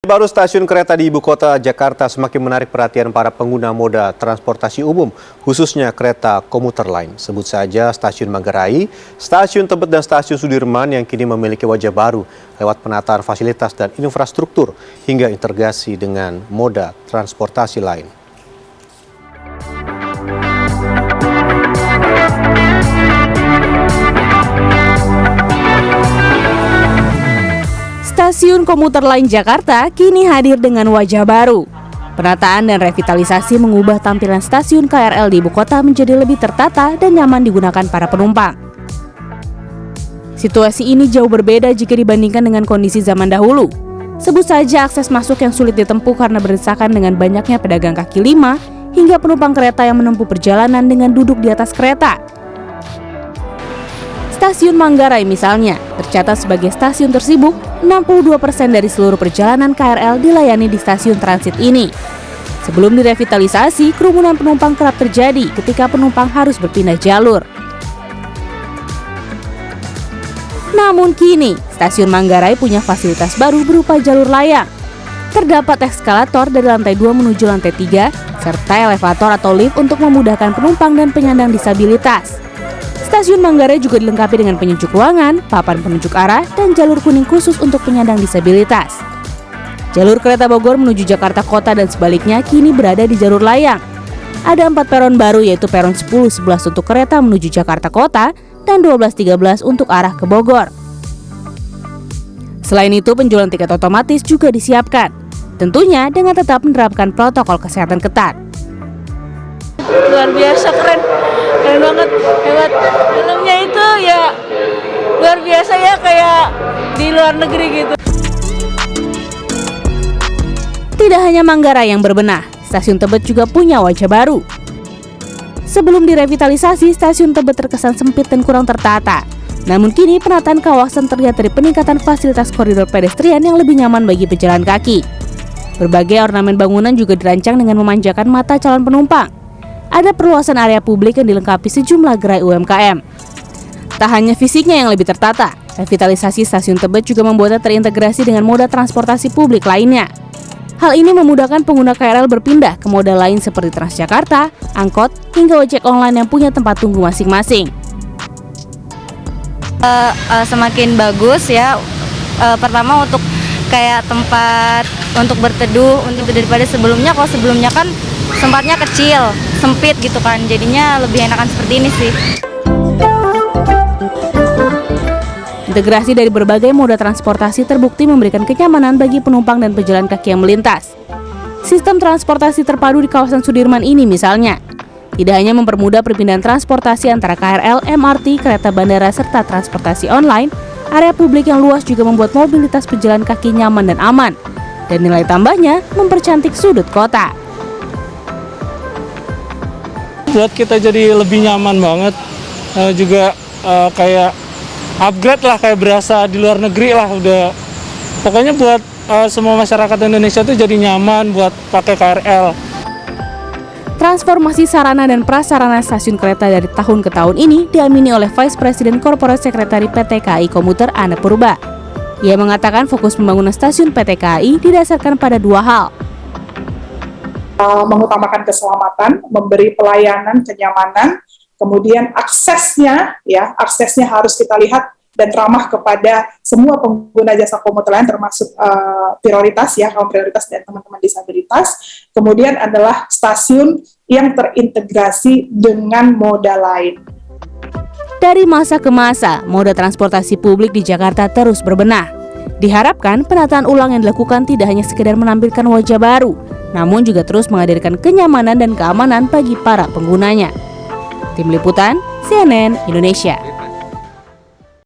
Baru stasiun kereta di ibu kota Jakarta semakin menarik perhatian para pengguna moda transportasi umum, khususnya kereta komuter lain. Sebut saja Stasiun Manggarai, Stasiun Tebet dan Stasiun Sudirman yang kini memiliki wajah baru lewat penataan fasilitas dan infrastruktur hingga integrasi dengan moda transportasi lain. Stasiun komuter lain Jakarta kini hadir dengan wajah baru. Penataan dan revitalisasi mengubah tampilan stasiun KRL di ibu kota menjadi lebih tertata dan nyaman digunakan para penumpang. Situasi ini jauh berbeda jika dibandingkan dengan kondisi zaman dahulu. Sebut saja akses masuk yang sulit ditempuh karena berdesakan dengan banyaknya pedagang kaki lima hingga penumpang kereta yang menempuh perjalanan dengan duduk di atas kereta. Stasiun Manggarai misalnya, tercatat sebagai stasiun tersibuk, 62% dari seluruh perjalanan KRL dilayani di stasiun transit ini. Sebelum direvitalisasi, kerumunan penumpang kerap terjadi ketika penumpang harus berpindah jalur. Namun kini, stasiun Manggarai punya fasilitas baru berupa jalur layang. Terdapat eskalator dari lantai 2 menuju lantai 3, serta elevator atau lift untuk memudahkan penumpang dan penyandang disabilitas. Stasiun Manggarai juga dilengkapi dengan penunjuk ruangan, papan penunjuk arah, dan jalur kuning khusus untuk penyandang disabilitas. Jalur kereta Bogor menuju Jakarta Kota dan sebaliknya kini berada di jalur layang. Ada 4 peron baru yaitu peron 10-11 untuk kereta menuju Jakarta Kota dan 12-13 untuk arah ke Bogor. Selain itu, penjualan tiket otomatis juga disiapkan, tentunya dengan tetap menerapkan protokol kesehatan ketat. Luar biasa, keren banget, hebat. Filmnya itu ya luar biasa ya, kayak di luar negeri gitu. Tidak hanya Manggarai yang berbenah, Stasiun Tebet juga punya wajah baru. Sebelum direvitalisasi, Stasiun Tebet terkesan sempit dan kurang tertata. Namun kini penataan kawasan terlihat dari peningkatan fasilitas koridor pedestrian yang lebih nyaman bagi pejalan kaki. Berbagai ornamen bangunan juga dirancang dengan memanjakan mata calon penumpang. Ada perluasan area publik yang dilengkapi sejumlah gerai UMKM. Tak hanya fisiknya yang lebih tertata, revitalisasi Stasiun Tebet juga membuatnya terintegrasi dengan moda transportasi publik lainnya. Hal ini memudahkan pengguna KRL berpindah ke moda lain seperti Transjakarta, angkot, hingga ojek online yang punya tempat tunggu masing-masing. Semakin bagus ya. Pertama untuk kayak tempat untuk berteduh daripada sebelumnya. Kalau sebelumnya kan tempatnya kecil, sempit gitu kan, jadinya lebih enakan seperti ini sih. Integrasi dari berbagai moda transportasi terbukti memberikan kenyamanan bagi penumpang dan pejalan kaki yang melintas. Sistem transportasi terpadu di kawasan Sudirman ini misalnya, tidak hanya mempermudah perpindahan transportasi antara KRL, MRT, kereta bandara, serta transportasi online, area publik yang luas juga membuat mobilitas pejalan kaki nyaman dan aman. Dan nilai tambahnya mempercantik sudut kota. Buat kita jadi lebih nyaman banget, juga kayak upgrade lah, kayak berasa di luar negeri lah udah. Pokoknya buat semua masyarakat Indonesia tuh jadi nyaman buat pakai KRL. Transformasi sarana dan prasarana stasiun kereta dari tahun ke tahun ini diamini oleh Vice President Corporate Secretary PT KAI Komuter Ana Purba. Ia mengatakan fokus pembangunan stasiun PT KAI didasarkan pada 2 hal. Mengutamakan keselamatan, memberi pelayanan, kenyamanan, kemudian aksesnya harus kita lihat dan ramah kepada semua pengguna jasa komuter lain termasuk prioritas ya, kaum prioritas dan teman-teman disabilitas. Kemudian adalah stasiun yang terintegrasi dengan moda lain. Dari masa ke masa, moda transportasi publik di Jakarta terus berbenah. Diharapkan penataan ulang yang dilakukan tidak hanya sekedar menampilkan wajah baru, namun juga terus menghadirkan kenyamanan dan keamanan bagi para penggunanya. Tim Liputan, CNN Indonesia.